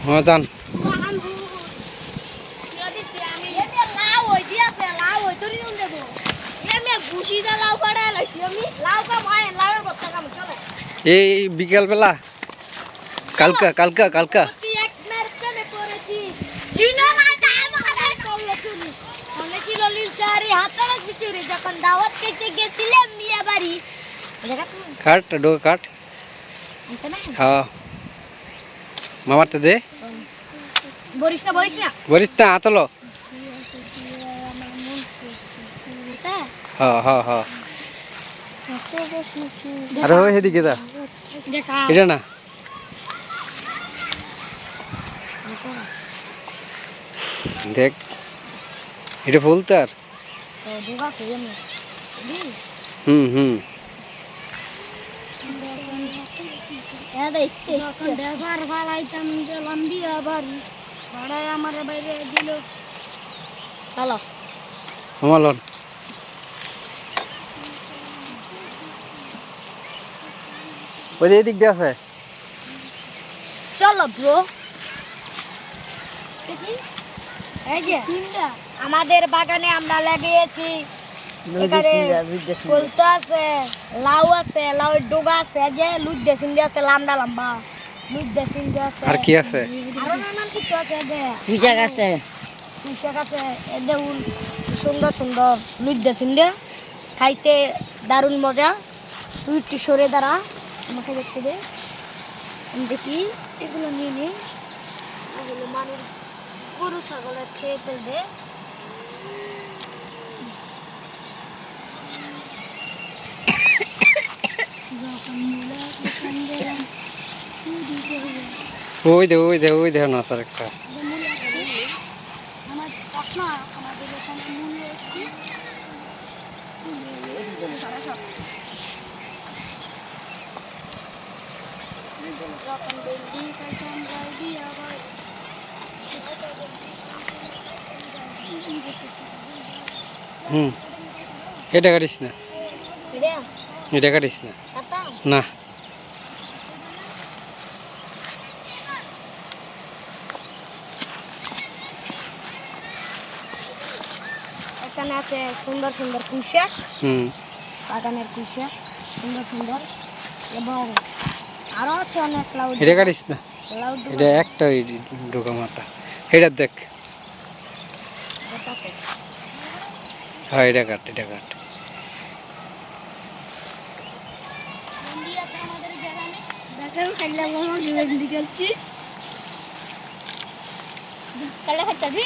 হ্যাঁ যান এই বিকেল বেলা কালকা কালকা কালকা যখন দাওয়াত খেতে গেছিলাম মিয়া বাড়ি কাট ডোকা কাট হ্যাঁ মামারতে দে বরিস না বরিস না আতলো হ্যাঁ হ্যাঁ হ্যাঁ আরে ওই সেদিকে যা এটা না দেখ এটা ফুল তার হুম হুম আমার বাইরে দিল চলো আমার ওই এদিক দিয়ে আছে চলো ব্রো এই যে আমাদের বাগানে আমরা লাগিয়েছি এখানে ফুলতো আছে লাউ আছে লাউয়ের ডগা আছে যে লুই দেশিন্ডি আছে লম্বা লম্বা লুই দেশিন্ডি আছে আর কি আছে আরো নানান কিছু আছে যে পুঁইশাক আছে পুঁইশাক আছে এদের সুন্দর সুন্দর লুই দেশিন্ডি খাইতে দারুণ মজা তুই একটু সরে দাঁড়া আমাকে দেখতে দে আমি দেখি এগুলো নিয়ে নি এগুলো মানুষ গরু ছাগলের খেয়ে ফেলবে ওই দে না স্যার একটা আমার প্রশ্ন আমাদের এখানে মূল্য হচ্ছে যখন বিল্ডিং কাটাম রাইডি আবার এটা কাটিস না এটা কাটিস না না এখানে আছে সুন্দর সুন্দর পুঁইশাক বাগানের পুঁইশাক সুন্দর সুন্দর এবং আরো আছে অনেক লাউ এটা কাটিস না এটা একটা ঢোকা মাথা এটা দেখ হ্যাঁ এটা কাট কালা খাচ্ছি